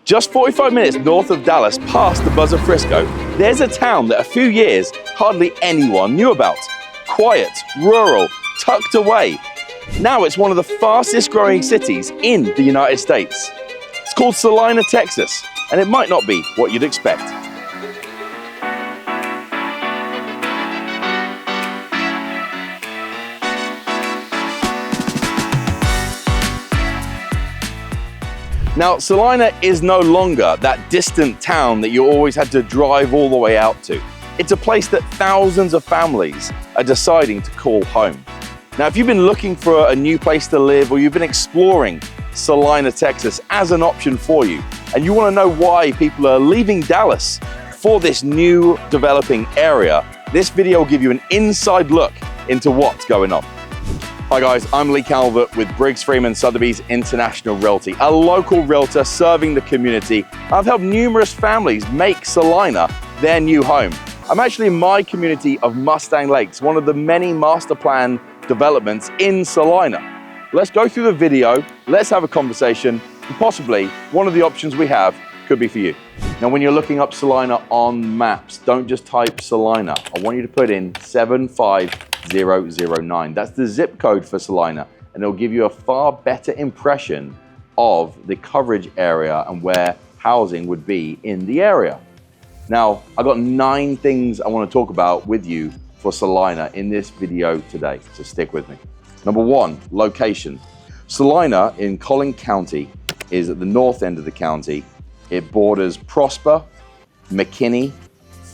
Just 45 minutes north of Dallas, past the buzz of Frisco, there's a town that a few years hardly anyone knew about. Quiet, rural, tucked away. Now it's one of the fastest growing cities in the United States. It's called Celina, Texas, and it might not be what you'd expect. Now, Celina is no longer that distant town that you always had to drive all the way out to. It's a place that thousands of families are deciding to call home. Now, if you've been looking for a new place to live, or you've been exploring Celina, Texas as an option for you, and you want to know why people are leaving Dallas for this new developing area, this video will give you an inside look into what's going on. Hi guys, I'm Lee Calvert with Briggs Freeman Sotheby's International Realty, a local realtor serving the community. I've helped numerous families make Celina their new home. I'm actually in my community of Mustang Lakes, one of the many master plan developments in Celina. Let's go through the video, let's have a conversation, and possibly one of the options we have could be for you. Now, when you're looking up Celina on maps, don't just type Celina. I want you to put in 75009. That's the zip code for Celina, and it'll give you a far better impression of the coverage area and where housing would be in the area. Now, I've got 9 things I want to talk about with you for Celina in this video today, so stick with me. Number 1, location. Celina in Collin County is at the north end of the county. It borders Prosper, McKinney,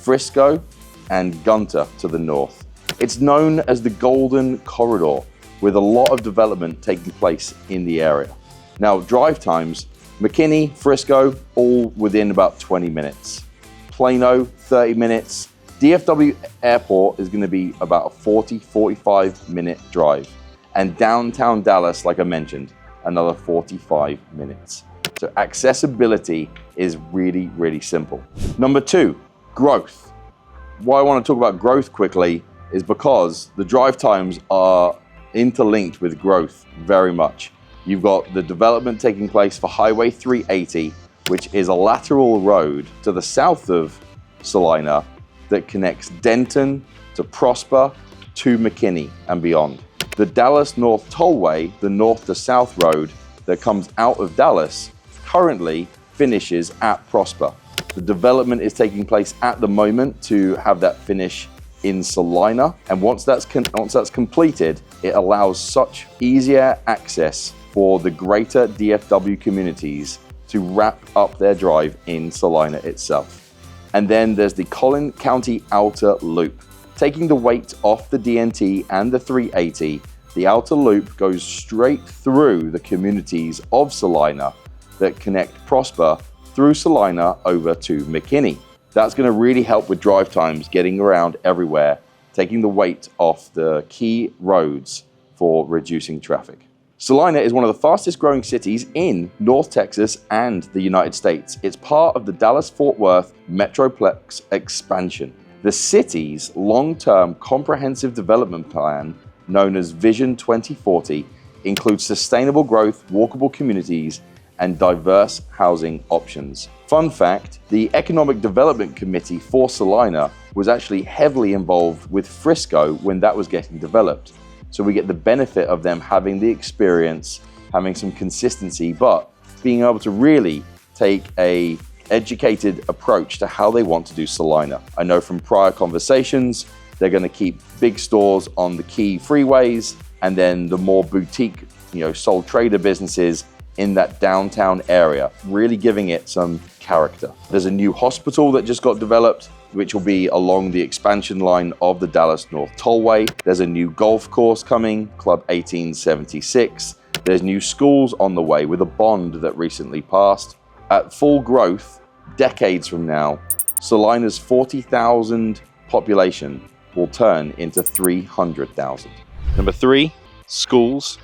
Frisco, and Gunter to the north. It's known as the Golden Corridor, with a lot of development taking place in the area. Now, drive times, McKinney, Frisco, all within about 20 minutes. Plano, 30 minutes. DFW Airport is going to be about a 45 minute drive. And downtown Dallas, like I mentioned, another 45 minutes. So accessibility is really, really simple. Number 2, growth. Why I want to talk about growth quickly is because the drive times are interlinked with growth very much. You've got the development taking place for Highway 380, which is a lateral road to the south of Celina that connects Denton to Prosper to McKinney and beyond. The Dallas North Tollway, the north to south road that comes out of Dallas, currently finishes at Prosper. The development is taking place at the moment to have that finish in Celina, and once that's completed, it allows such easier access for the greater DFW communities to wrap up their drive in Celina itself. And then there's the Collin County Outer Loop. Taking the weight off the DNT and the 380, the Outer Loop goes straight through the communities of Celina that connect Prosper through Celina over to McKinney. That's going to really help with drive times, getting around everywhere, taking the weight off the key roads for reducing traffic. Celina is one of the fastest growing cities in North Texas and the United States. It's part of the Dallas-Fort Worth Metroplex expansion. The city's long-term comprehensive development plan, known as Vision 2040, includes sustainable growth, walkable communities, and diverse housing options. Fun fact, the Economic Development Committee for Celina was actually heavily involved with Frisco when that was getting developed. So we get the benefit of them having the experience, having some consistency, but being able to really take a educated approach to how they want to do Celina. I know from prior conversations, they're going to keep big stores on the key freeways, and then the more boutique, sole trader businesses in that downtown area, really giving it some character. There's a new hospital that just got developed, which will be along the expansion line of the Dallas North Tollway. There's a new golf course coming, Club 1876. There's new schools on the way with a bond that recently passed. At full growth, decades from now, Celina's 40,000 population will turn into 300,000. Number 3, schools.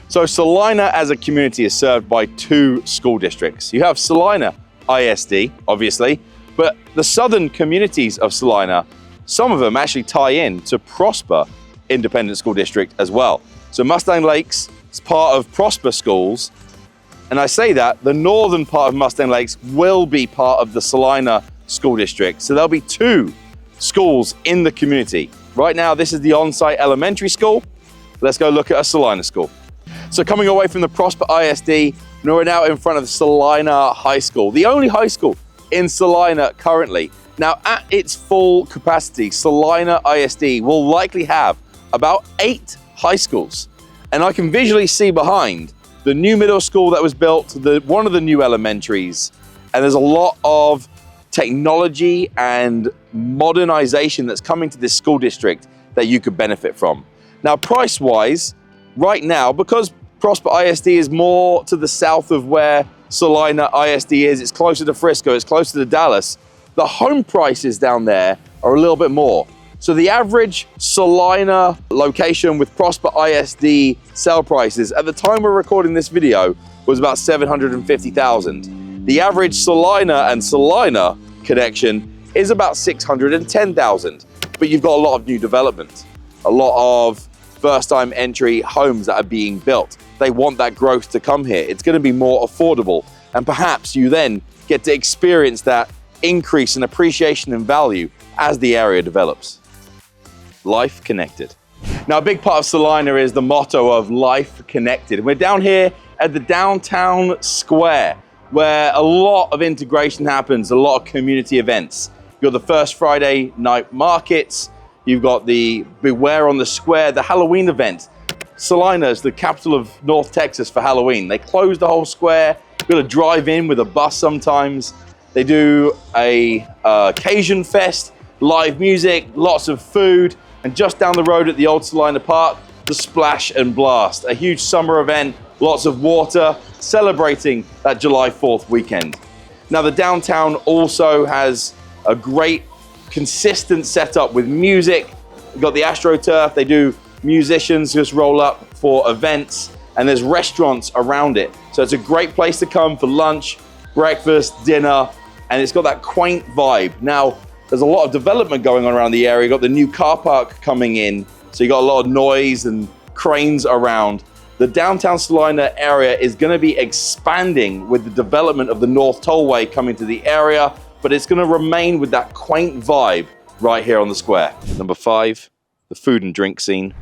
So Celina as a community is served by 2 school districts. You have Celina ISD, obviously, but the southern communities of Celina, some of them actually tie in to Prosper Independent School District as well. So Mustang Lakes is part of Prosper Schools, And I say that the northern part of Mustang Lakes will be part of the Celina School District. So there'll be 2 schools in the community. Right now, this is the on-site elementary school. Let's go look at a Celina school. So coming away from the Prosper ISD, we're now in front of Celina High School, the only high school in Celina currently. Now at its full capacity, Celina ISD will likely have about 8 high schools. And I can visually see behind the new middle school that was built, one of the new elementaries, and there's a lot of technology and modernization that's coming to this school district that you could benefit from. Now, price-wise, right now, because Prosper ISD is more to the south of where Celina ISD is, it's closer to Frisco, it's closer to Dallas, the home prices down there are a little bit more. So the average Celina location with Prosper ISD sale prices at the time we're recording this video was about $750,000. The average Celina and Celina connection is about $610,000. But you've got a lot of new development, a lot of first-time entry homes that are being built. They want that growth to come here. It's going to be more affordable, and perhaps you then get to experience that increase in appreciation and value as the area develops. Life connected. Now, a big part of Celina is the motto of life connected. We're down here at the downtown square where a lot of integration happens, a lot of community events. You've got the first Friday night markets, you've got the Beware on the Square, the Halloween event. Celina is the capital of North Texas for Halloween. They close the whole square. You've got to drive in with a bus sometimes. They do a Cajun fest, live music, lots of food, and just down the road at the old Celina Park, the Splash and Blast, a huge summer event, lots of water, celebrating that July 4th weekend. Now, the downtown also has a great consistent setup with music. You've got the AstroTurf, they do musicians just roll up for events, and there's restaurants around it. So it's a great place to come for lunch, breakfast, dinner, and it's got that quaint vibe. Now, there's a lot of development going on around the area. You've got the new car park coming in, so you got a lot of noise and cranes around. The downtown Celina area is going to be expanding with the development of the North Tollway coming to the area, but it's going to remain with that quaint vibe right here on the square. Number 5, the food and drink scene.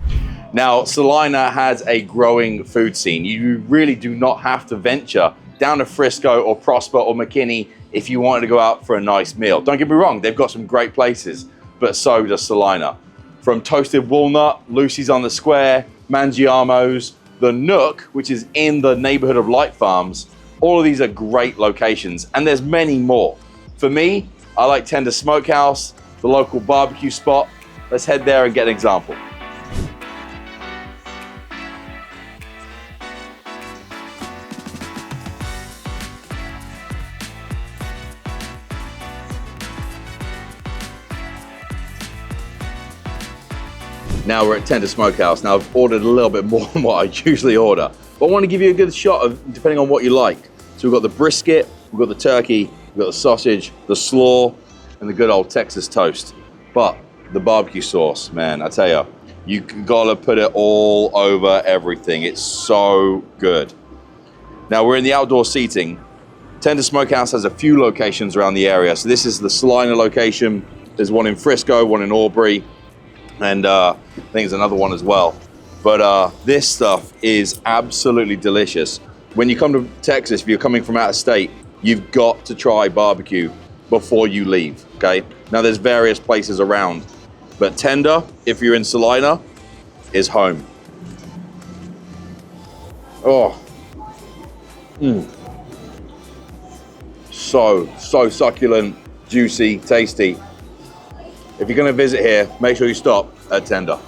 Now, Celina has a growing food scene. You really do not have to venture down to Frisco or Prosper or McKinney if you wanted to go out for a nice meal. Don't get me wrong, they've got some great places, but so does Celina. From Toasted Walnut, Lucy's on the Square, Mangiamo's, the Nook, which is in the neighborhood of Light Farms, all of these are great locations, and there's many more. For me, I like Tender Smokehouse, the local barbecue spot. Let's head there and get an example. Now we're at Tender Smokehouse. Now I've ordered a little bit more than what I usually order, but I want to give you a good shot of depending on what you like. So we've got the brisket, we've got the turkey, we've got the sausage, the slaw, and the good old Texas toast. But the barbecue sauce, man, I tell you, you gotta put it all over everything. It's so good. Now we're in the outdoor seating. Tender Smokehouse has a few locations around the area. So this is the Celina location. There's one in Frisco, one in Aubrey, and I think there's another one as well. But this stuff is absolutely delicious. When you come to Texas, if you're coming from out of state, you've got to try barbecue before you leave, okay? Now there's various places around, but Tender, if you're in Celina, is home. Oh, so succulent, juicy, tasty. If you're gonna visit here, make sure you stop at Tender.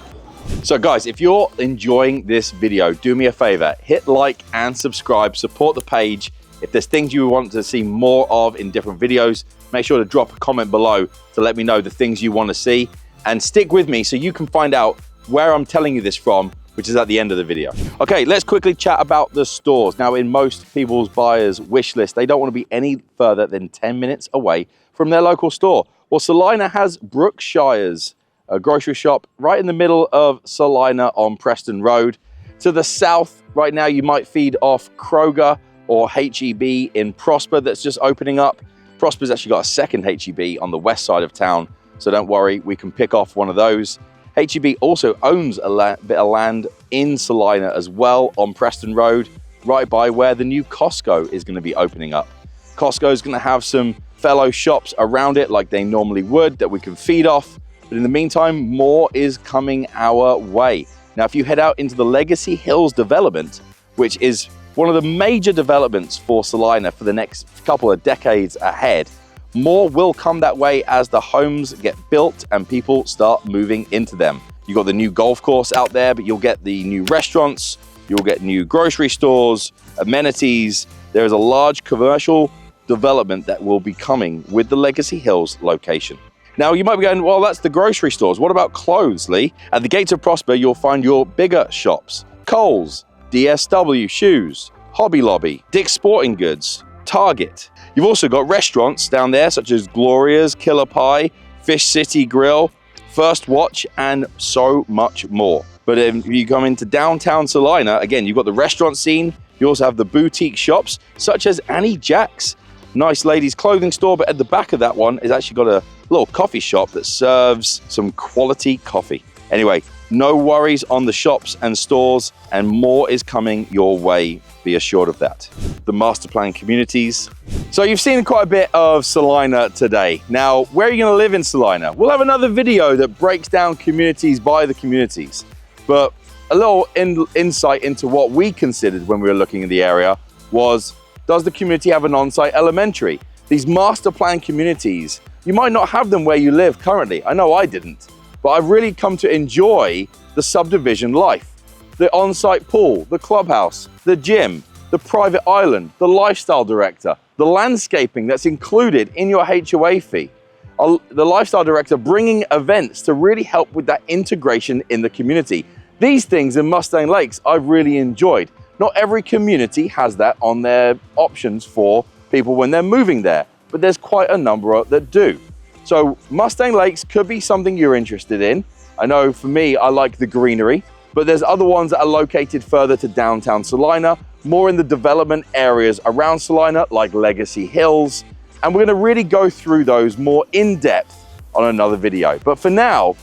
So guys, if you're enjoying this video, do me a favor, hit like and subscribe, support the page. If there's things you want to see more of in different videos, make sure to drop a comment below to let me know the things you want to see, and stick with me so you can find out where I'm telling you this from, which is at the end of the video. Okay, let's quickly chat about the stores. Now, in most people's buyers' wish list, they don't want to be any further than 10 minutes away from their local store. Well, Celina has Brookshire's, a grocery shop right in the middle of Celina on Preston Road. To the south, right now, you might feed off Kroger or HEB in Prosper that's just opening up. Prosper's actually got a second HEB on the west side of town, so don't worry, we can pick off one of those. HEB also owns a bit of land in Celina as well on Preston Road, right by where the new Costco is going to be opening up. Costco is going to have some fellow shops around it like they normally would that we can feed off. But in the meantime, more is coming our way. Now, if you head out into the Legacy Hills development, which is one of the major developments for Celina for the next couple of decades ahead, more will come that way as the homes get built and people start moving into them. You've got the new golf course out there, but you'll get the new restaurants, you'll get new grocery stores, amenities. There is a large commercial development that will be coming with the Legacy Hills location. Now, you might be going, well, that's the grocery stores. What about clothes, Lee? At the gates of Prosper, you'll find your bigger shops. Kohl's, DSW Shoes, Hobby Lobby, Dick's Sporting Goods, Target. You've also got restaurants down there such as Gloria's, Killer Pie, Fish City Grill, First Watch, and so much more. But if you come into downtown Celina, again, you've got the restaurant scene. You also have the boutique shops such as Annie Jack's, nice ladies clothing store, but at the back of that one is actually got a little coffee shop that serves some quality coffee. Anyway, no worries on the shops and stores, and more is coming your way, be assured of that. The master plan communities. So you've seen quite a bit of Celina today. Now, where are you going to live in Celina? We'll have another video that breaks down communities by the communities, but a little insight into what we considered when we were looking in the area was, does the community have an on-site elementary? These master plan communities, you might not have them where you live currently. I know I didn't, but I've really come to enjoy the subdivision life. The on-site pool, the clubhouse, the gym, the private island, the lifestyle director, the landscaping that's included in your HOA fee. The lifestyle director bringing events to really help with that integration in the community. These things in Mustang Lakes I've really enjoyed. Not every community has that on their options for people when they're moving there, but there's quite a number that do. So Mustang Lakes could be something you're interested in. I know for me, I like the greenery, but there's other ones that are located further to downtown Celina, more in the development areas around Celina, like Legacy Hills. And we're gonna really go through those more in depth on another video. But for now,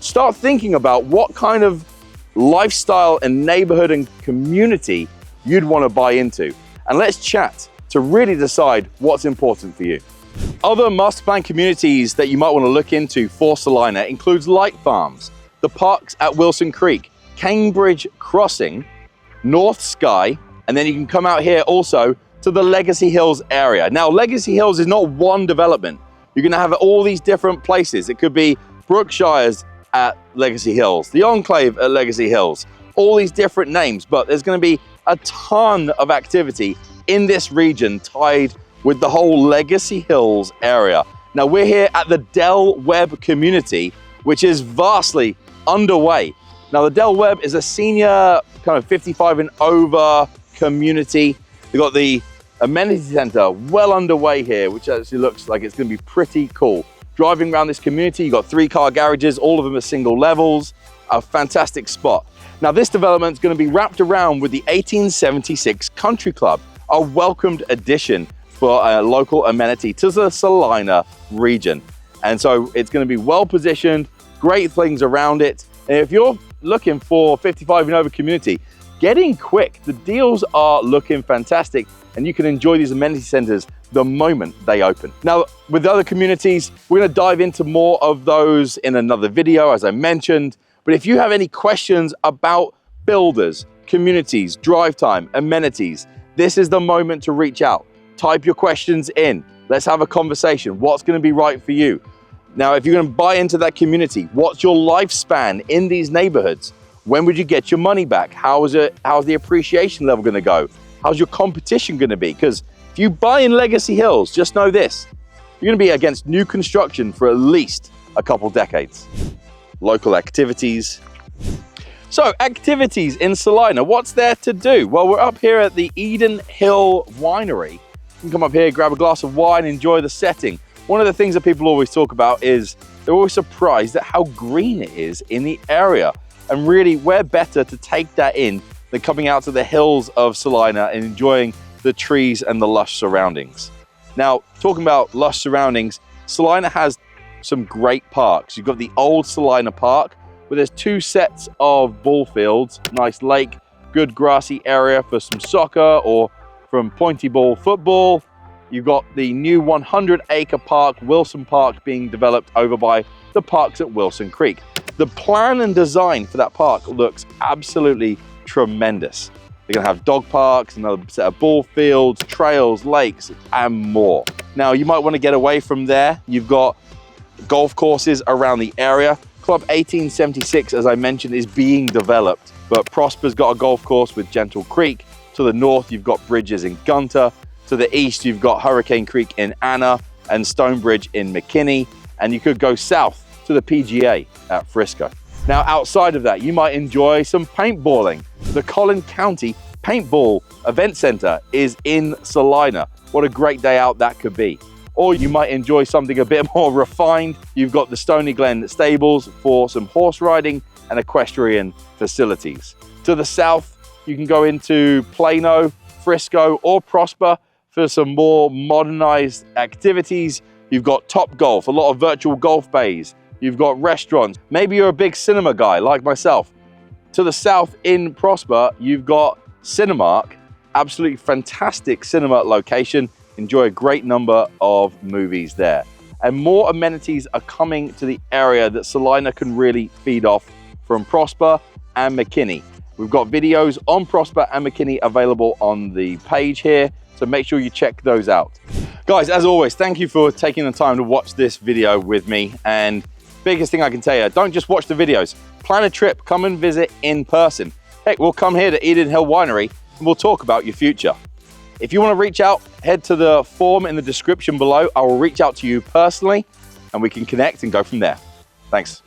start thinking about what kind of lifestyle and neighborhood and community you'd want to buy into. And let's chat to really decide what's important for you. Other master plan communities that you might want to look into for Celina includes Light Farms, the parks at Wilson Creek, Cambridge Crossing, North Sky, and then you can come out here also to the Legacy Hills area. Now, Legacy Hills is not one development. You're going to have all these different places. It could be Brookshire's at Legacy Hills, the Enclave at Legacy Hills, all these different names, but there's going to be a ton of activity in this region tied with the whole Legacy Hills area. Now, we're here at the Del Webb community, which is vastly underway. Now, the Del Webb is a senior kind of 55 and over community. We've got the amenity center well underway here, which actually looks like it's going to be pretty cool. Driving around this community, you've got 3-car garages, all of them are single levels, a fantastic spot. Now, this development is going to be wrapped around with the 1876 Country Club, a welcomed addition for a local amenity to the Celina region. And so it's going to be well positioned, great things around it. And if you're looking for 55 and over community, get in quick. The deals are looking fantastic, and you can enjoy these amenity centers the moment they open. Now, with other communities, we're going to dive into more of those in another video, as I mentioned. But if you have any questions about builders, communities, drive time, amenities, this is the moment to reach out. Type your questions in. Let's have a conversation. What's going to be right for you? Now, if you're going to buy into that community, what's your lifespan in these neighborhoods? When would you get your money back? How's the appreciation level going to go? How's your competition going to be? Because if you buy in Legacy Hills, just know this, you're going to be against new construction for at least a couple decades. Local activities. So, activities in Celina, what's there to do? Well, we're up here at the Eden Hill Winery. You can come up here, grab a glass of wine, enjoy the setting. One of the things that people always talk about is they're always surprised at how green it is in the area. And really, where better to take that in than coming out to the hills of Celina and enjoying the trees and the lush surroundings. Now, talking about lush surroundings, Celina has some great parks. You've got the old Celina Park, where there's 2 sets of ball fields, nice lake, good grassy area for some soccer or from pointy ball football. You've got the new 100-acre park, Wilson Park, being developed over by the parks at Wilson Creek. The plan and design for that park looks absolutely tremendous. They're gonna have dog parks, another set of ball fields, trails, lakes, and more. Now, you might wanna get away from there. You've got golf courses around the area. Club 1876, as I mentioned, is being developed, but Prosper's got a golf course with Gentle Creek. To the north, you've got Bridges in Gunter. To the east, you've got Hurricane Creek in Anna and Stonebridge in McKinney. And you could go south to the PGA at Frisco. Now, outside of that, you might enjoy some paintballing. The Collin County Paintball Event Center is in Celina. What a great day out that could be. Or you might enjoy something a bit more refined. You've got the Stony Glen Stables for some horse riding and equestrian facilities. To the south, you can go into Plano, Frisco, or Prosper for some more modernized activities. You've got Top Golf, a lot of virtual golf bays. You've got restaurants. Maybe you're a big cinema guy like myself. To the south in Prosper, you've got Cinemark, absolutely fantastic cinema location. Enjoy a great number of movies there. And more amenities are coming to the area that Celina can really feed off from Prosper and McKinney. We've got videos on Prosper and McKinney available on the page here, so make sure you check those out. Guys, as always, thank you for taking the time to watch this video with me. And biggest thing I can tell you, don't just watch the videos. Plan a trip, come and visit in person. Heck, we'll come here to Eden Hill Winery and we'll talk about your future. If you want to reach out, head to the form in the description below. I will reach out to you personally and we can connect and go from there. Thanks.